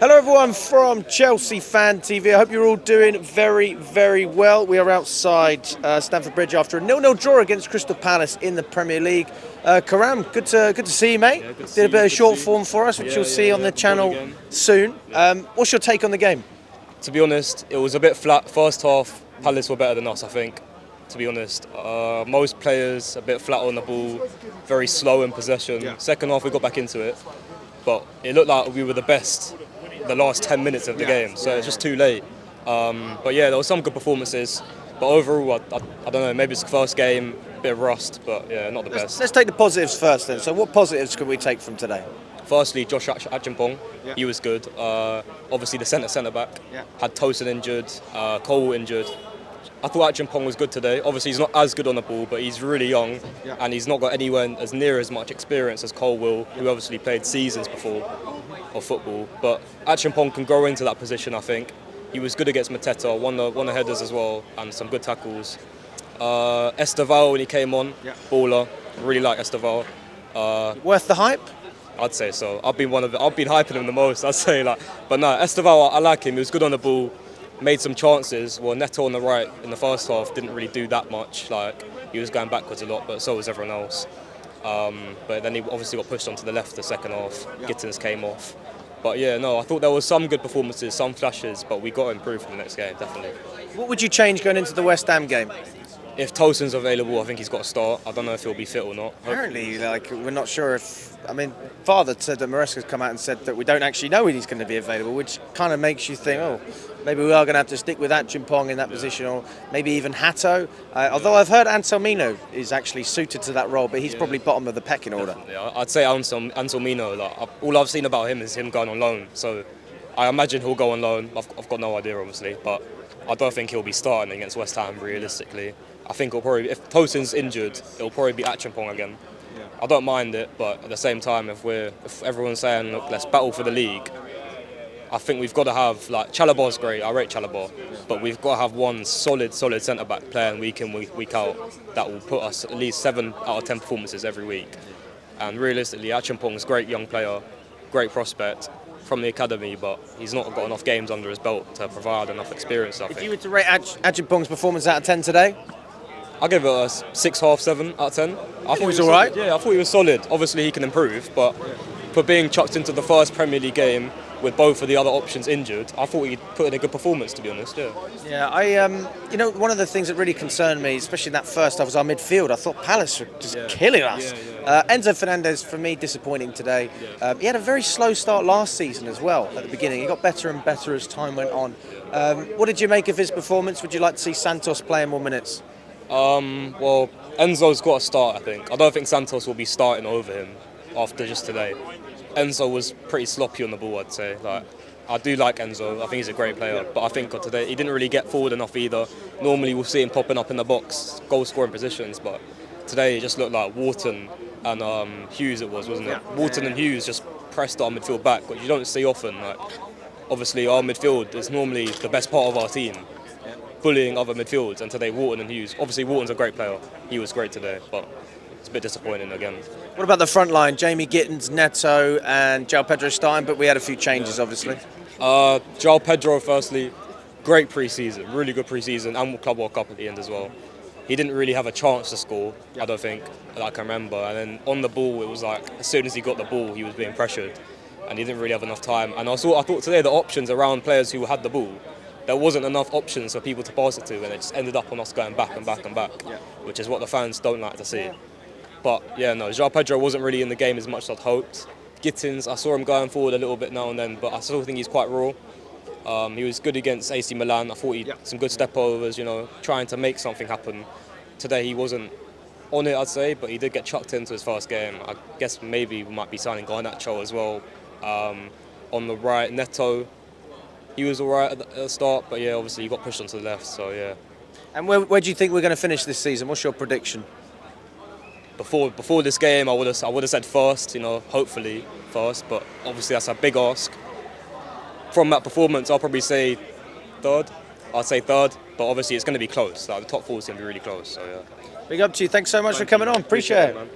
Hello everyone from Chelsea Fan TV. I hope you're all doing very, very well. We are outside Stamford Bridge after a 0-0 draw against Crystal Palace in the Premier League. Karam, good to see you, mate. Yeah, good to Did a see bit you, of good short to see form for us, which Yeah, you'll yeah, see on yeah, the the channel ball again. soon. What's your take on the game? To be honest, it was a bit flat. First half, Palace were better than us, I think. To be honest, most players a bit flat on the ball, very slow in possession. Yeah. Second half, we got back into it, but it looked like we were the best the last 10 minutes of the game, so it's just too late. But yeah, there were some good performances, but overall, I don't know, maybe it's the first game, bit of rust, but yeah, not the best. Let's take the positives first then. So what positives can we take from today? Firstly, Josh Achimpong, Yeah. he was good. Obviously, the centre back Yeah. had Tosin injured, Cole injured. I thought Achimpong was good today. Obviously, he's not as good on the ball, but he's really young, Yeah. and he's not got anywhere as near as much experience as Cole will, who obviously played seasons before of football. But Achimpong can grow into that position, I think. He was good against Mateta, won the headers as well, and some good tackles. Esteval, when he came on, Yeah. baller. Really like Esteval. Worth the hype? I'd say so. I've been hyping him the most. I'd say but no, Esteval, I like him. He was good on the ball, made some chances. Well, Neto on the right in the first half didn't really do that much. He was going backwards a lot, but so was everyone else. But then he obviously got pushed onto the left the second half. Yeah. Gittins came off. But yeah, no, I thought there was some good performances, some flashes, but we got to improve for the next game, definitely. What would you change going into the West Ham game? If Tosin's available, I think he's got to start. I don't know if he'll be fit or not. Apparently, we're not sure if. I mean, Father said that Maresca's come out and said that we don't actually know when he's going to be available, which kind of makes you think, oh, maybe we are going to have to stick with Achimpong in that position, or maybe even Hato. Although I've heard Anselmino is actually suited to that role, but he's probably bottom of the pecking order. Yeah, I'd say Anselmino. All I've seen about him is him going on loan. So I imagine he'll go on loan. I've got no idea, obviously, but I don't think he'll be starting against West Ham realistically. I think it'll probably, if Tosin's injured, it'll probably be Achimpong again. Yeah. I don't mind it, but at the same time, if everyone's saying, look, let's battle for the league, I think we've got to have, Chalobah's great, I rate Chalobah, but we've got to have one solid centre-back playing week in, week out that will put us at least 7 out of 10 performances every week. And realistically, Achimpong's a great young player, great prospect from the academy, but he's not got enough games under his belt to provide enough experience, I think. If you were to rate Achimpong's performance out of 10 today? I'll give it a 6.5, 7 out of 10. I thought he was all right. Yeah, I thought he was solid. Obviously, he can improve, but for being chucked into the first Premier League game with both of the other options injured, I thought he put in a good performance, to be honest. Yeah. Yeah, one of the things that really concerned me, especially in that first half, was our midfield. I thought Palace were just killing us. Enzo Fernandez, for me, disappointing today. He had a very slow start last season as well at the beginning. He got better and better as time went on. What did you make of his performance? Would you like to see Santos playing more minutes? Well, Enzo's got to start, I think. I don't think Santos will be starting over him after just today. Enzo was pretty sloppy on the ball, I'd say. I do like Enzo. I think he's a great player, but I think today he didn't really get forward enough either. Normally we'll see him popping up in the box, goal-scoring positions, but today it just looked like Wharton and Hughes. Wasn't it? Wharton and Hughes just pressed our midfield back, which you don't see often. Obviously, our midfield is normally the best part of our team, bullying other midfields, and today Wharton and Hughes. Obviously, Wharton's a great player. He was great today, but it's a bit disappointing again. What about the front line? Jamie Gittins, Neto, and João Pedro starting, but we had a few changes, obviously. João Pedro, firstly, great pre-season, really good pre-season, and Club World Cup at the end as well. He didn't really have a chance to score, I don't think, that I can remember. And then on the ball, it was as soon as he got the ball, he was being pressured, and he didn't really have enough time. And I thought today the options around players who had the ball, there wasn't enough options for people to pass it to, and it just ended up on us going back and back and back, which is what the fans don't like to see. But yeah, no, João Pedro wasn't really in the game as much as I'd hoped. Gittins, I saw him going forward a little bit now and then, but I still think he's quite raw. He was good against AC Milan. I thought he had some good step overs, trying to make something happen. Today he wasn't on it, I'd say, but he did get chucked into his first game. I guess maybe we might be signing Garnacho as well. On the right, Neto, he was all right at the start, but yeah, obviously he got pushed onto the left, so yeah. And where do you think we're going to finish this season? What's your prediction? Before this game, I would have said first, hopefully first, but obviously that's a big ask. From that performance, I'll probably say third. I'd say third, but obviously it's going to be close. The top four is going to be really close, so yeah. Big up to you. Thanks so much for coming on. Appreciate it. Man.